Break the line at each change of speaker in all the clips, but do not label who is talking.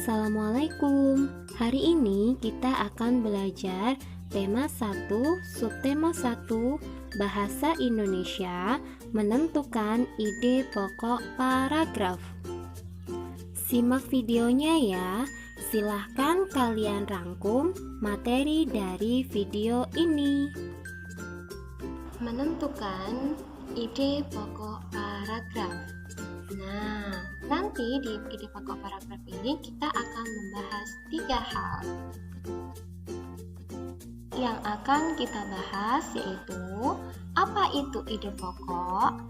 Assalamualaikum. Hari ini kita akan belajar tema 1, subtema 1, Bahasa Indonesia, menentukan ide pokok paragraf. Simak videonya ya. Silahkan kalian rangkum materi dari video ini. Menentukan ide pokok paragraf. Nah, nanti di ide pokok paragraf ini kita akan membahas 3 hal. Yang akan kita bahas yaitu apa itu ide pokok,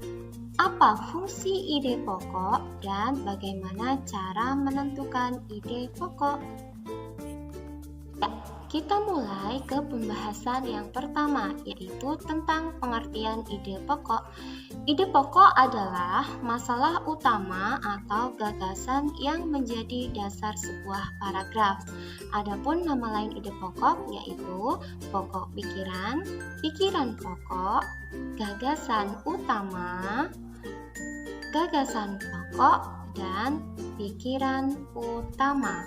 apa fungsi ide pokok, dan bagaimana cara menentukan ide pokok. Ya, kita mulai ke pembahasan yang pertama, yaitu tentang pengertian ide pokok. Ide pokok adalah masalah utama atau gagasan yang menjadi dasar sebuah paragraf. Adapun nama lain ide pokok yaitu pokok pikiran, pikiran pokok, gagasan utama, gagasan pokok, dan pikiran utama.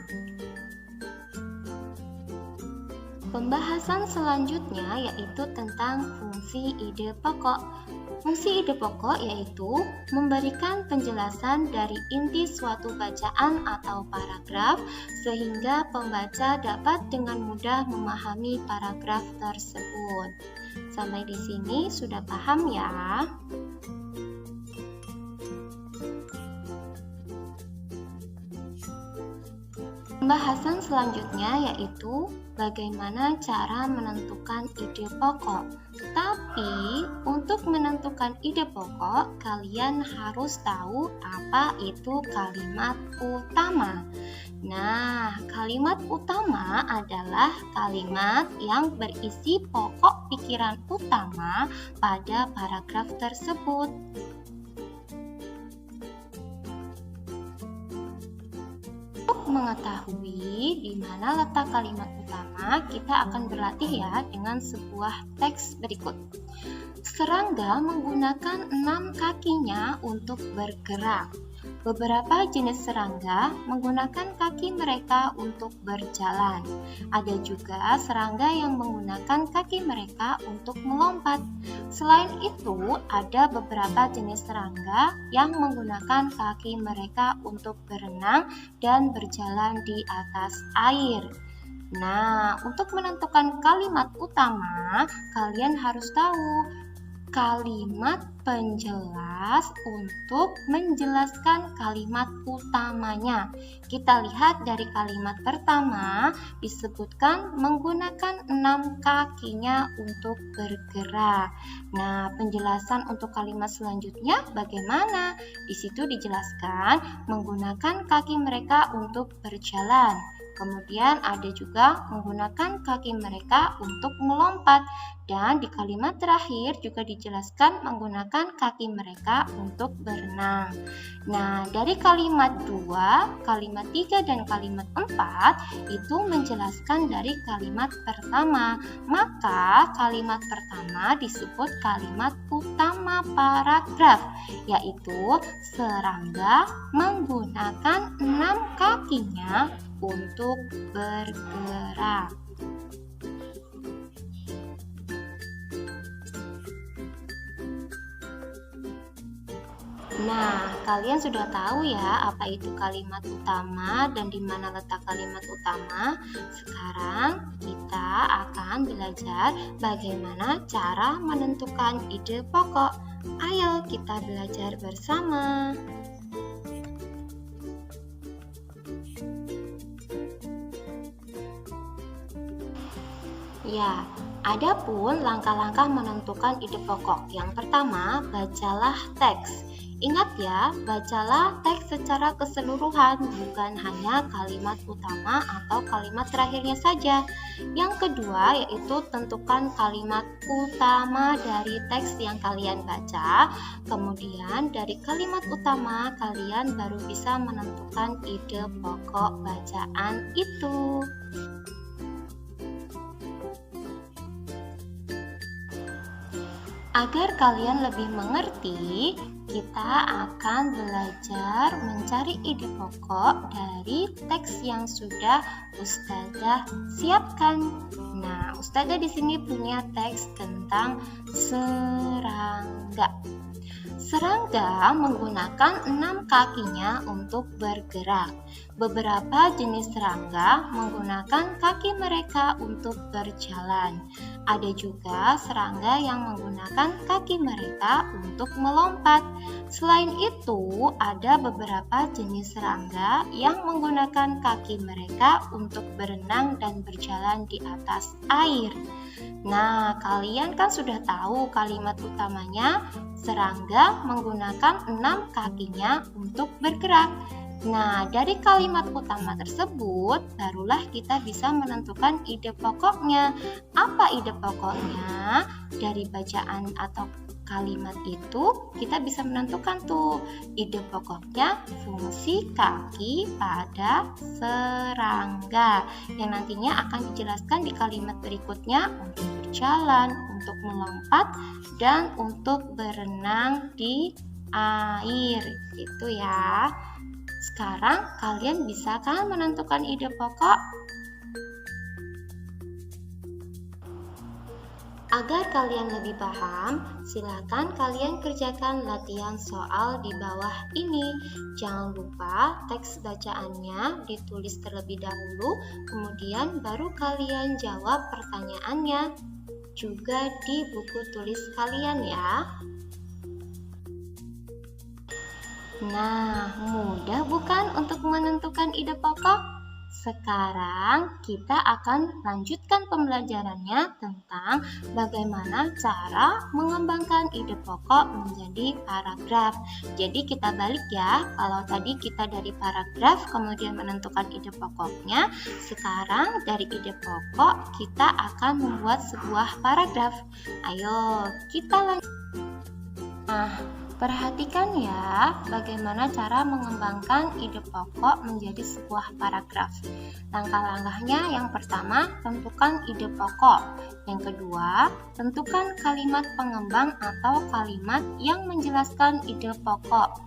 Pembahasan selanjutnya yaitu tentang fungsi ide pokok. Fungsi ide pokok yaitu memberikan penjelasan dari inti suatu bacaan atau paragraf sehingga pembaca dapat dengan mudah memahami paragraf tersebut. Sampai di sini sudah paham ya? Pembahasan selanjutnya yaitu bagaimana cara menentukan ide pokok. Tapi untuk menentukan ide pokok, kalian harus tahu apa itu kalimat utama. Nah, kalimat utama adalah kalimat yang berisi pokok pikiran utama pada paragraf tersebut. Mengetahui di mana letak kalimat utama, kita akan berlatih ya dengan sebuah teks berikut. Serangga menggunakan 6 kakinya untuk bergerak. Beberapa jenis serangga menggunakan kaki mereka untuk berjalan. Ada juga serangga yang menggunakan kaki mereka untuk melompat. Selain itu, ada beberapa jenis serangga yang menggunakan kaki mereka untuk berenang dan berjalan di atas air. Nah, untuk menentukan kalimat utama, kalian harus tahu kalimat penjelas untuk menjelaskan kalimat utamanya. Kita lihat dari kalimat pertama disebutkan menggunakan 6 kakinya untuk bergerak. Nah, penjelasan untuk kalimat selanjutnya bagaimana? Di situ dijelaskan menggunakan kaki mereka untuk berjalan. Kemudian ada juga menggunakan kaki mereka untuk melompat. Dan di kalimat terakhir juga dijelaskan menggunakan kaki mereka untuk berenang. Nah, dari kalimat 2, kalimat 3, dan kalimat 4 itu menjelaskan dari kalimat pertama. Maka kalimat pertama disebut kalimat utama paragraf, yaitu serangga menggunakan 6 kakinya untuk bergerak. Nah, kalian sudah tahu ya apa itu kalimat utama dan di mana letak kalimat utama. Sekarang kita akan belajar bagaimana cara menentukan ide pokok. Ayo kita belajar bersama. Ya, adapun langkah-langkah menentukan ide pokok. Yang pertama, bacalah teks. Ingat ya, bacalah teks secara keseluruhan, bukan hanya kalimat utama atau kalimat terakhirnya saja. Yang kedua yaitu tentukan kalimat utama dari teks yang kalian baca. Kemudian dari kalimat utama kalian baru bisa menentukan ide pokok bacaan itu. Agar kalian lebih mengerti, kita akan belajar mencari ide pokok dari teks yang sudah Ustazah siapkan. Nah, Ustazah di sini punya teks tentang serangga. Serangga menggunakan 6 kakinya untuk bergerak. Beberapa jenis serangga menggunakan kaki mereka untuk berjalan. Ada juga serangga yang menggunakan kaki mereka untuk melompat. Selain itu, ada beberapa jenis serangga yang menggunakan kaki mereka untuk berenang dan berjalan di atas air. Nah, kalian kan sudah tahu kalimat utamanya, serangga menggunakan 6 kakinya untuk bergerak. Nah, dari kalimat utama tersebut, barulah kita bisa menentukan ide pokoknya. Apa ide pokoknya? Dari bacaan atau kalimat itu, kita bisa menentukan tuh ide pokoknya fungsi kaki pada serangga yang nantinya akan dijelaskan di kalimat berikutnya untuk berjalan, untuk melompat, dan untuk berenang di air. Gitu ya. Sekarang kalian bisa kan menentukan ide pokok? Agar kalian lebih paham, silakan kalian kerjakan latihan soal di bawah ini. Jangan lupa teks bacaannya ditulis terlebih dahulu, kemudian baru kalian jawab pertanyaannya. Juga di buku tulis kalian ya. Nah, mudah bukan untuk menentukan ide pokok? Sekarang kita akan lanjutkan pembelajarannya tentang bagaimana cara mengembangkan ide pokok menjadi paragraf. Jadi kita balik ya, kalau tadi kita dari paragraf kemudian menentukan ide pokoknya, sekarang dari ide pokok kita akan membuat sebuah paragraf. Ayo kita lanjut. Nah, perhatikan ya bagaimana cara mengembangkan ide pokok menjadi sebuah paragraf. Langkah-langkahnya yang pertama, tentukan ide pokok. Yang kedua, tentukan kalimat pengembang atau kalimat yang menjelaskan ide pokok.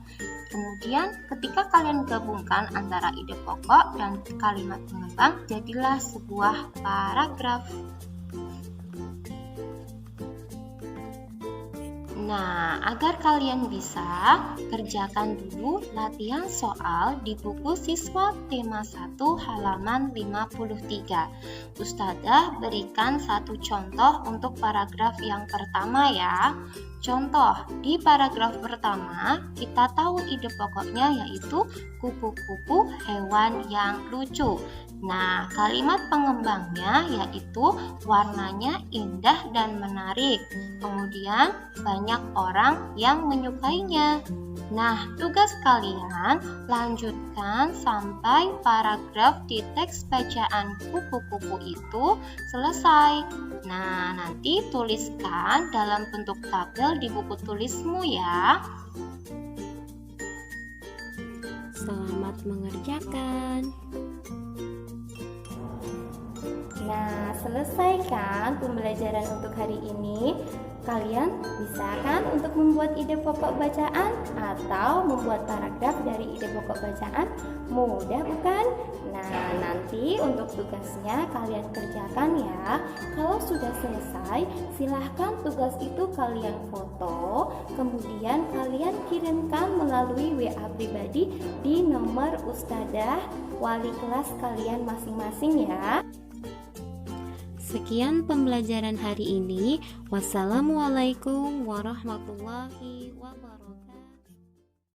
Kemudian ketika kalian gabungkan antara ide pokok dan kalimat pengembang, jadilah sebuah paragraf. Nah, agar kalian bisa, kerjakan dulu latihan soal di buku siswa tema 1 halaman 53. Ustazah berikan satu contoh untuk paragraf yang pertama ya. Contoh, di paragraf pertama kita tahu ide pokoknya yaitu kupu-kupu hewan yang lucu. Nah, kalimat pengembangnya yaitu warnanya indah dan menarik. Kemudian banyak orang yang menyukainya. Nah, tugas kalian lanjutkan sampai paragraf di teks bacaan kupu-kupu itu selesai. Nah, nanti tuliskan dalam bentuk tabel di buku tulismu ya.
Selamat mengerjakan.
Nah, selesai kan pembelajaran untuk hari ini? Kalian bisa kan untuk membuat ide pokok bacaan atau membuat paragraf dari ide pokok bacaan? Mudah bukan? Nah, nanti untuk tugasnya kalian kerjakan ya. Kalau sudah selesai, silahkan tugas itu kalian foto, kemudian kalian kirimkan melalui WA pribadi di nomor Ustazah wali kelas kalian masing-masing ya.
Sekian pembelajaran hari ini. Wassalamualaikum warahmatullahi wabarakatuh.